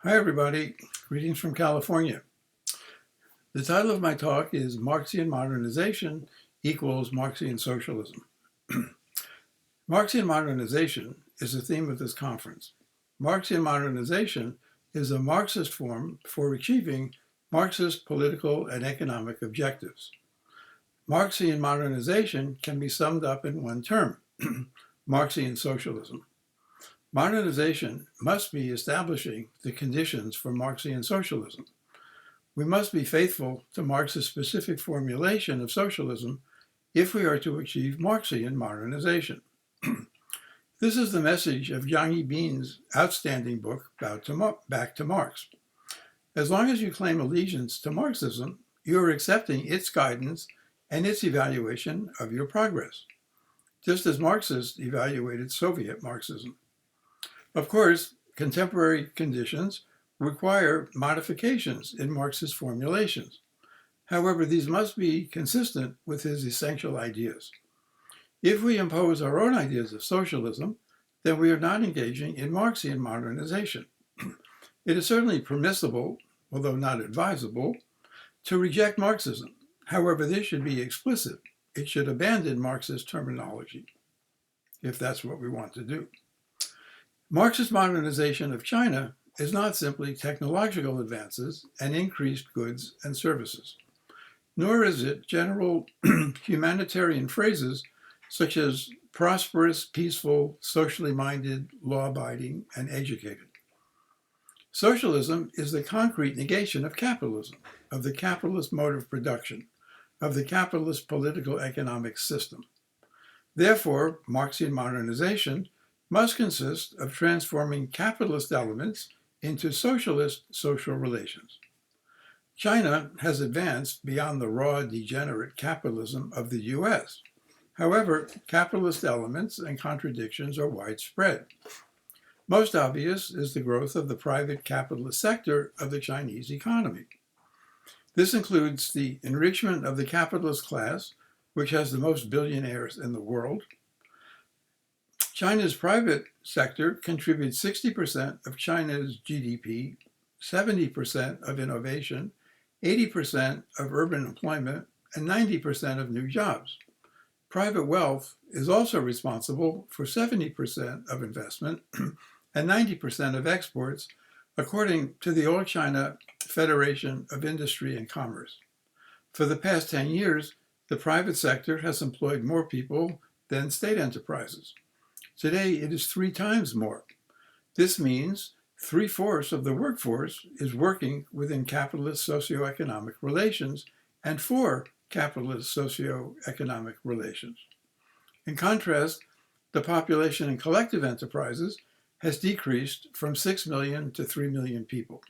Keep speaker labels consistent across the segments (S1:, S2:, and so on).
S1: Hi, everybody. Greetings from California. The title of my talk is Marxian Modernization equals Marxian Socialism. Marxian modernization is the theme of this conference. Marxian modernization is a Marxist form for achieving Marxist political and economic objectives. Marxian modernization can be summed up in one term, Marxian socialism. Modernization must be establishing the conditions for Marxian socialism. We must be faithful to Marx's specific formulation of socialism if we are to achieve Marxian modernization. This is the message of Yang Yibin's outstanding book, Back to Marx. As long as you claim allegiance to Marxism, you are accepting its guidance and its evaluation of your progress, just as Marxists evaluated Soviet Marxism. Of course, contemporary conditions require modifications in Marxist formulations. However, these must be consistent with his essential ideas. If we impose our own ideas of socialism, then we are not engaging in Marxian modernization. It is certainly permissible, although not advisable, to reject Marxism. However, this should be explicit. It should abandon Marxist terminology, if that's what we want to do. Marxist modernization of China is not simply technological advances and increased goods and services, nor is it general humanitarian phrases such as prosperous, peaceful, socially minded, law-abiding, and educated. Socialism is the concrete negation of capitalism, of the capitalist mode of production, of the capitalist political economic system. Therefore, Marxian modernization must consist of transforming capitalist elements into socialist social relations. China has advanced beyond the raw, degenerate capitalism of the US. However, capitalist elements and contradictions are widespread. Most obvious is the growth of the private capitalist sector of the Chinese economy. This includes the enrichment of the capitalist class, which has the most billionaires in the world. China's private sector contributes 60% of China's GDP, 70% of innovation, 80% of urban employment, and 90% of new jobs. Private wealth is also responsible for 70% of investment and 90% of exports, according to the All China Federation of Industry and Commerce. For the past 10 years, the private sector has employed more people than state enterprises. Today, it is 3 times more. This means 3/4 of the workforce is working within capitalist socioeconomic relations and for capitalist socioeconomic relations. In contrast, the population in collective enterprises has decreased from 6 million to 3 million people.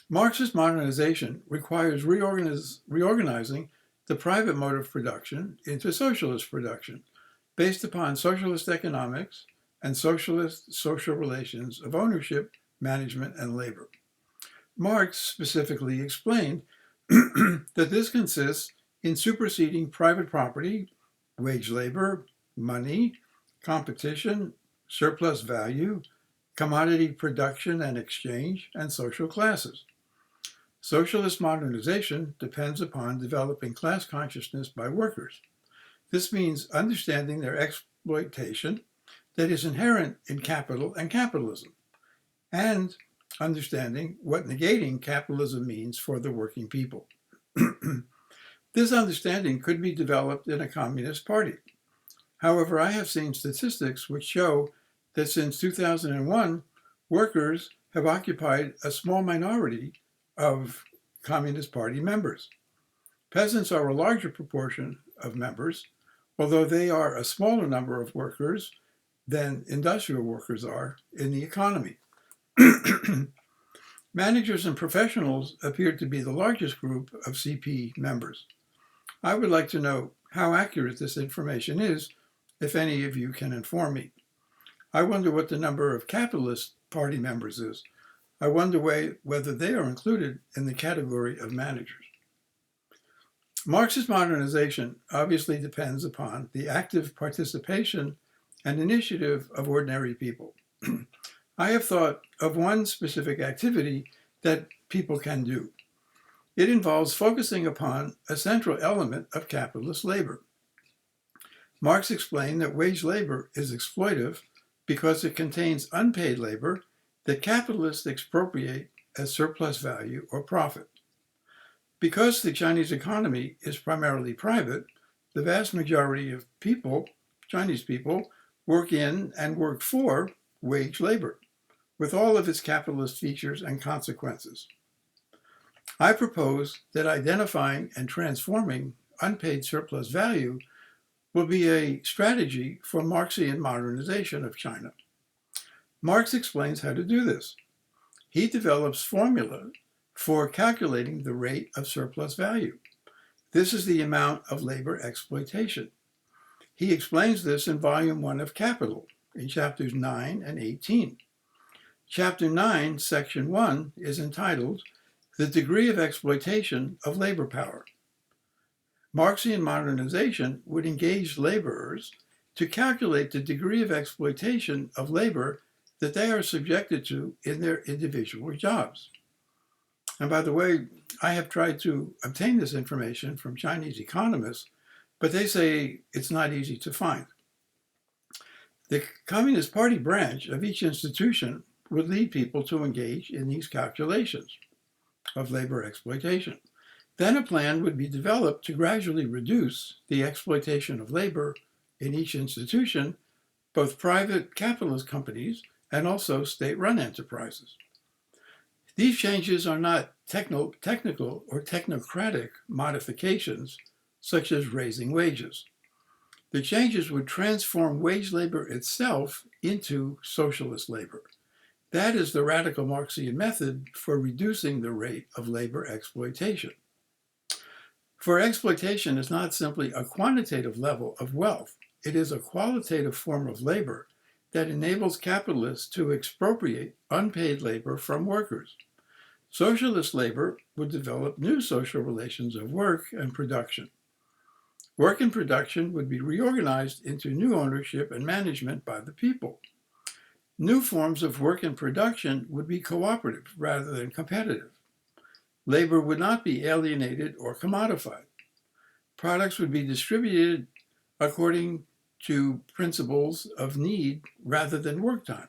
S1: Marxist modernization requires reorganizing the private mode of production into socialist production, based upon socialist economics and socialist social relations of ownership, management, and labor. Marx specifically explained that this consists in superseding private property, wage labor, money, competition, surplus value, commodity production and exchange, and social classes. Socialist modernization depends upon developing class consciousness by workers. This means understanding their exploitation that is inherent in capital and capitalism, and understanding what negating capitalism means for the working people. This understanding could be developed in a communist party. However, I have seen statistics which show that since 2001, workers have occupied a small minority of Communist Party members. Peasants are a larger proportion of members, although they are a smaller number of workers than industrial workers are in the economy. Managers and professionals appear to be the largest group of CP members. I would like to know how accurate this information is, if any of you can inform me. I wonder what the number of Capitalist Party members is. I wonder whether they are included in the category of managers. Marxist modernization obviously depends upon the active participation and initiative of ordinary people. I have thought of one specific activity that people can do. It involves focusing upon a central element of capitalist labor. Marx explained that wage labor is exploitive because it contains unpaid labor that capitalists expropriate as surplus value or profit. Because the Chinese economy is primarily private, the vast majority of people, Chinese people, work in and work for wage labor, with all of its capitalist features and consequences. I propose that identifying and transforming unpaid surplus value will be a strategy for Marxian modernization of China. Marx explains how to do this. He develops formulas for calculating the rate of surplus value. This is the amount of labor exploitation. He explains this in Volume 1 of Capital, in chapters 9 and 18. Chapter 9, Section 1, is entitled The Degree of Exploitation of Labor Power. Marxian modernization would engage laborers to calculate the degree of exploitation of labor that they are subjected to in their individual jobs. And by the way, I have tried to obtain this information from Chinese economists, but they say it's not easy to find. The Communist Party branch of each institution would lead people to engage in these calculations of labor exploitation. Then a plan would be developed to gradually reduce the exploitation of labor in each institution, both private capitalist companies and also state-run enterprises. These changes are not technical or technocratic modifications, such as raising wages. The changes would transform wage labor itself into socialist labor. That is the radical Marxian method for reducing the rate of labor exploitation. For exploitation is not simply a quantitative level of wealth. It is a qualitative form of labor that enables capitalists to expropriate unpaid labor from workers. Socialist labor would develop new social relations of work and production. Work and production would be reorganized into new ownership and management by the people. New forms of work and production would be cooperative rather than competitive. Labor would not be alienated or commodified. Products would be distributed according to principles of need rather than work time.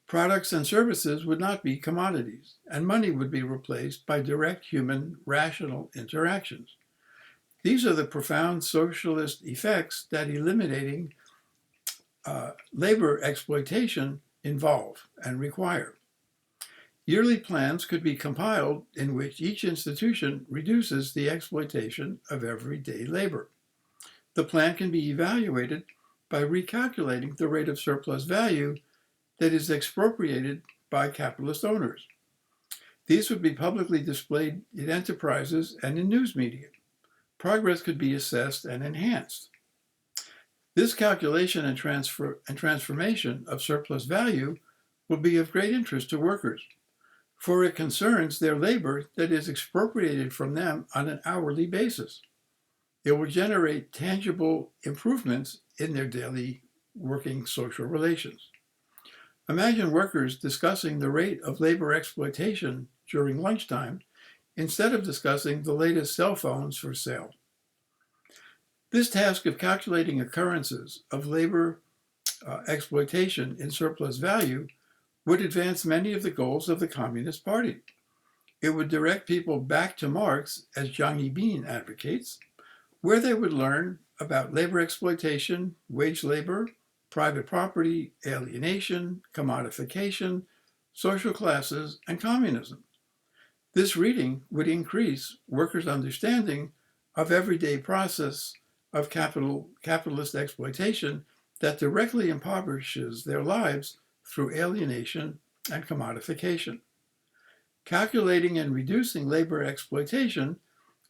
S1: Products and services would not be commodities, and money would be replaced by direct human rational interactions. These are the profound socialist effects that eliminating labor exploitation involve and require. Yearly plans could be compiled in which each institution reduces the exploitation of everyday labor. The plan can be evaluated by recalculating the rate of surplus value that is expropriated by capitalist owners. These would be publicly displayed in enterprises and in news media. Progress could be assessed and enhanced. This calculation and transformation of surplus value will be of great interest to workers, for it concerns their labor that is expropriated from them on an hourly basis. It will generate tangible improvements in their daily working social relations. Imagine workers discussing the rate of labor exploitation during lunchtime instead of discussing the latest cell phones for sale. This task of calculating occurrences of labor exploitation in surplus value would advance many of the goals of the Communist Party. It would direct people back to Marx, as Zhang Yibin advocates, where they would learn about labor exploitation, wage labor, private property, alienation, commodification, social classes, and communism. This reading would increase workers' understanding of everyday process of capitalist exploitation that directly impoverishes their lives through alienation and commodification. Calculating and reducing labor exploitation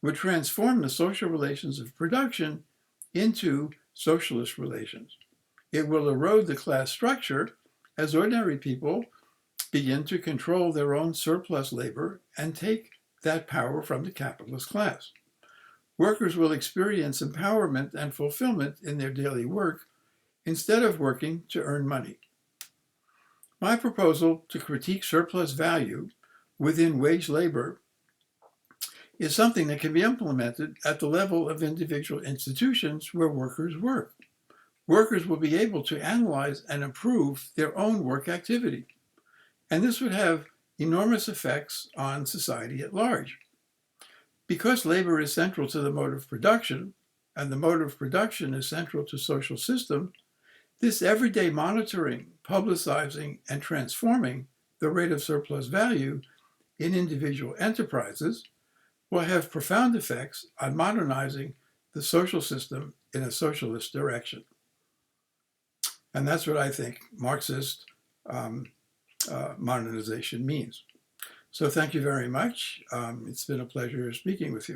S1: would transform the social relations of production into socialist relations. It will erode the class structure as ordinary people begin to control their own surplus labor and take that power from the capitalist class. Workers will experience empowerment and fulfillment in their daily work instead of working to earn money. My proposal to critique surplus value within wage labor is something that can be implemented at the level of individual institutions where workers work. Workers will be able to analyze and improve their own work activity. And this would have enormous effects on society at large. Because labor is central to the mode of production, and the mode of production is central to social system, this everyday monitoring, publicizing, and transforming the rate of surplus value in individual enterprises will have profound effects on modernizing the social system in a socialist direction. And that's what I think Marxist modernization means. So thank you very much. It's been a pleasure speaking with you.